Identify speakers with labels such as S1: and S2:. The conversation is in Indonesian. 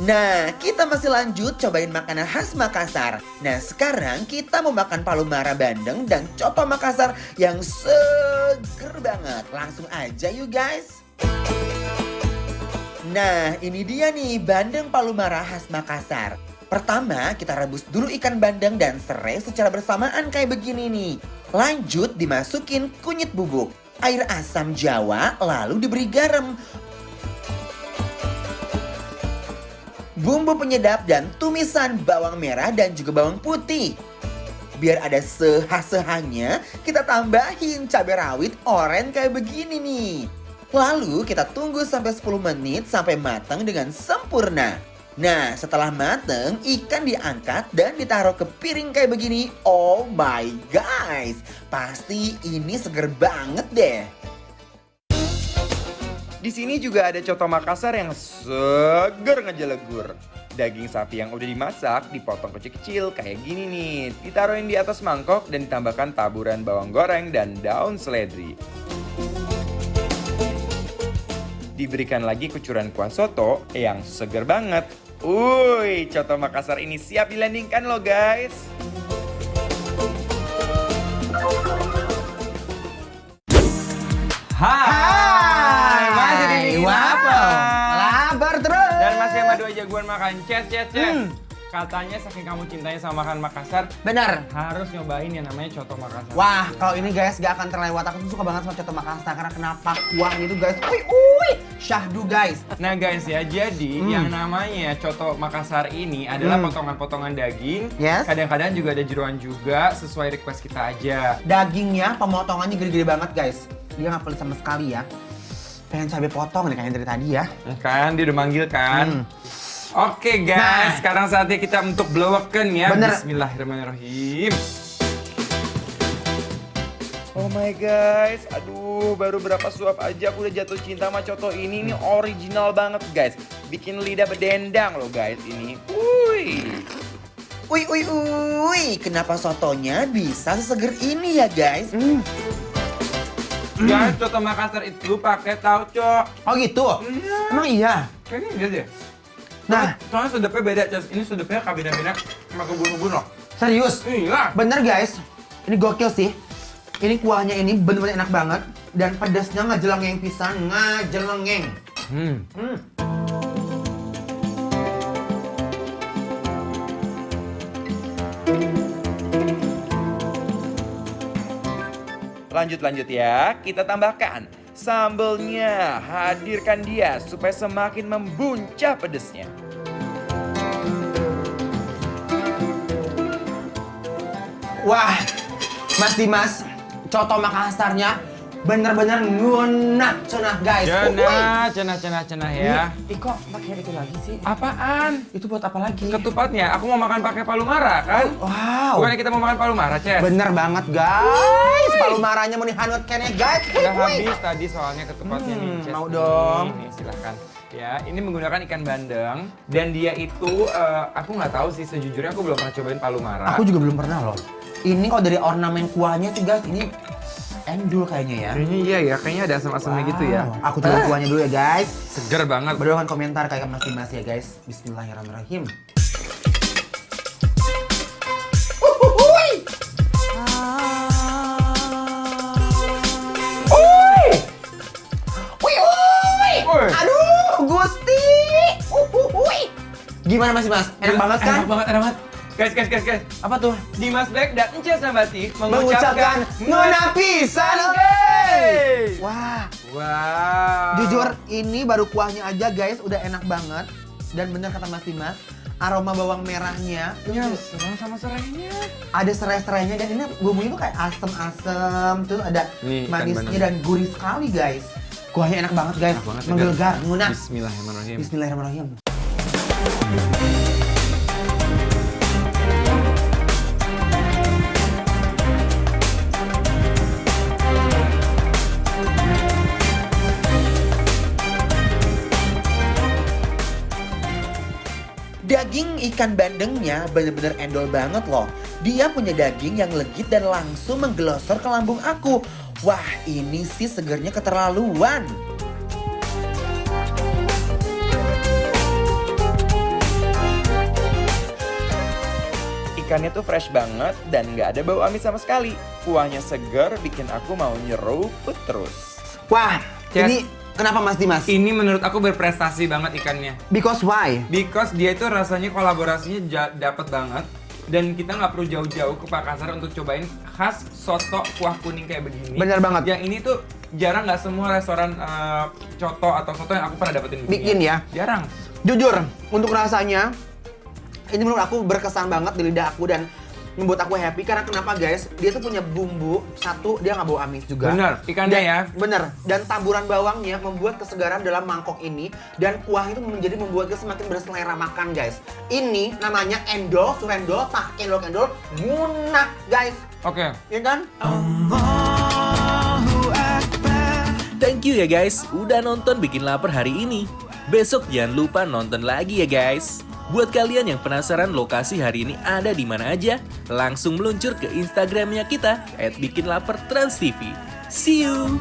S1: Nah, kita masih lanjut cobain makanan khas Makassar. Nah, sekarang kita mau makan palu mara bandeng dan coto Makassar yang seger banget. Langsung aja yuk guys. Nah, ini dia nih bandeng palu mara khas Makassar. Pertama, kita rebus dulu ikan bandeng dan serai secara bersamaan kayak begini nih. Lanjut dimasukin kunyit bubuk, air asam jawa, lalu diberi garam, bumbu penyedap dan tumisan bawang merah dan juga bawang putih. Biar ada sehah-sehahnya, kita tambahin cabai rawit oren kayak begini nih. Lalu kita tunggu sampai 10 menit sampai matang dengan sempurna. Nah, setelah matang, ikan diangkat dan ditaruh ke piring kayak begini. Oh my guys, pasti ini seger banget deh.
S2: Di sini juga ada coto Makassar yang seger ngejelegur. Daging sapi yang udah dimasak dipotong kecil-kecil kayak gini nih. Ditaruhin di atas mangkok dan ditambahkan taburan bawang goreng dan daun seledri. Diberikan lagi kucuran kuah soto yang seger banget. Coto Makassar ini siap dilandingkan loh guys.
S3: Hai, masih di Bikin Apa?
S1: Labar terus.
S3: Dan masih sama dua jagoan makan Ces. Katanya saking kamu cintanya sama makan Makassar,
S1: Benar.
S3: harus nyobain yang namanya coto Makassar.
S4: Wah, kalau ini guys gak akan terlewat. Aku tuh suka banget sama coto Makassar karena kenapa kuahnya itu guys. Syahdu guys.
S3: Nah guys ya, jadi yang namanya coto Makassar ini adalah potongan-potongan daging.
S4: Yes.
S3: Kadang-kadang juga ada jeroan juga, sesuai request kita aja.
S4: Dagingnya pemotongannya gede-gede banget guys. Dia gak pelit sama sekali ya. Pengen cabai potong nih kayaknya dari tadi ya.
S3: Kan, dia udah manggil kan. Oke guys, sekarang saatnya kita untuk blowaken ya.
S4: Bener.
S3: Bismillahirrahmanirrahim.
S2: Oh my guys, aduh baru berapa suap aja aku udah jatuh cinta sama coto ini. Ini original banget guys. Bikin lidah berdendang loh guys ini.
S1: Kenapa sotonya bisa seseger ini ya guys?
S3: Guys, coto Makassar itu pakai tauco.
S4: Oh gitu? Emang iya?
S3: Kayaknya iya deh.
S4: Nah,
S3: Soalnya sedapnya beda, Cas. Ini sedapnya kabina-bina sama kebun-kebun loh.
S4: serius?
S3: Iya.
S4: Bener guys. Ini gokil sih. Ini kuahnya ini bener-bener enak banget. Dan pedasnya ngajelengeng pisan, ngajelengeng.
S2: Lanjut ya, kita tambahkan sambelnya. Hadirkan dia supaya semakin membuncah pedesnya.
S4: Wah, Mas Dimas, coto Makassarnya bener-bener ngunak cenah guys.
S3: Cenah ya.
S4: Ih kok pakai itu lagi sih?
S3: Apaan?
S4: Itu buat apa lagi?
S3: Ketupatnya, aku mau makan pakai palu mara kan?
S4: Wow.
S3: Bukannya kita mau makan palu mara, Ces?
S4: Bener banget guys. Palu marahnya mau dihanut kene guys.
S3: Udah habis tadi soalnya ketupatnya nih, Ces.
S4: mau dong.
S3: Nih, silahkan. Ya, ini menggunakan ikan bandeng dan dia itu aku nggak tahu sih sejujurnya aku belum pernah cobain palu mara.
S4: Aku juga belum pernah loh. Ini kalau dari ornamen kuahnya sih guys, ini endul kayaknya ya.
S3: Kayaknya iya ya, kayaknya ada asam-asamnya gitu ya.
S4: Aku coba kuahnya dulu ya guys.
S3: Seger banget.
S4: Berdua komentar kayak Mas Dimas ya guys. Bismillahirrahmanirrahim. Aduh, Gusti. Gimana Mas Dimas? Enak banget kan?
S3: Enak banget. Guys.
S4: Apa tuh?
S3: Dimas Black dan Ence Nabati
S4: Mengucapkan ngena pisan, guys. Wah,
S3: Wow.
S4: jujur ini baru kuahnya aja guys udah enak banget. Dan bener kata Mas Dimas, aroma bawang merahnya
S3: Ya, sama serainya.
S4: ada serai-serainya dan ini bumbunya tuh kayak asem-asem, tuh ada
S3: Nih, ikan
S4: manisnya
S3: bandeng.
S4: dan gurih sekali guys. Kuahnya enak banget guys,
S3: Enak banget ya,
S4: menggelegar,
S3: guys.
S4: ngunak.
S3: Bismillahirrahmanirrahim.
S4: Bismillahirrahmanirrahim.
S1: Daging ikan bandengnya bener-bener endol banget loh. Dia punya daging yang legit dan langsung menggelosor ke lambung aku. Wah, ini sih segernya keterlaluan.
S2: Ikannya tuh fresh banget dan nggak ada bau amis sama sekali. Kuahnya segar, bikin aku mau nyeruput terus.
S4: Wah,
S3: Yes.
S4: ini kenapa Mas Dimas?
S3: Ini menurut aku berprestasi banget ikannya.
S4: Because why?
S3: Because dia itu rasanya kolaborasinya dapet banget. Dan kita nggak perlu jauh-jauh ke Makassar untuk cobain khas soto kuah kuning kayak begini.
S4: Bener banget.
S3: Yang ini tuh jarang, nggak semua restoran coto atau soto yang aku pernah dapetin begini.
S4: Bikin ya.
S3: Jarang.
S4: Jujur, untuk rasanya ini menurut aku berkesan banget di lidah aku dan membuat aku happy karena kenapa guys? Dia tuh punya bumbu, satu dia nggak bau amis juga.
S3: Bener, ikannya ya.
S4: Bener, dan taburan bawangnya membuat kesegaran dalam mangkok ini dan kuah itu menjadi membuat kita semakin berselera makan guys. Ini namanya endol, surendol, tak endol, munak guys.
S3: Oke.
S4: Ya kan?
S5: Thank you ya guys, udah nonton Bikin Lapar hari ini. Besok jangan lupa nonton lagi ya guys. Buat kalian yang penasaran lokasi hari ini ada di mana aja, langsung meluncur ke Instagramnya kita @bikinlapertransTV. See you!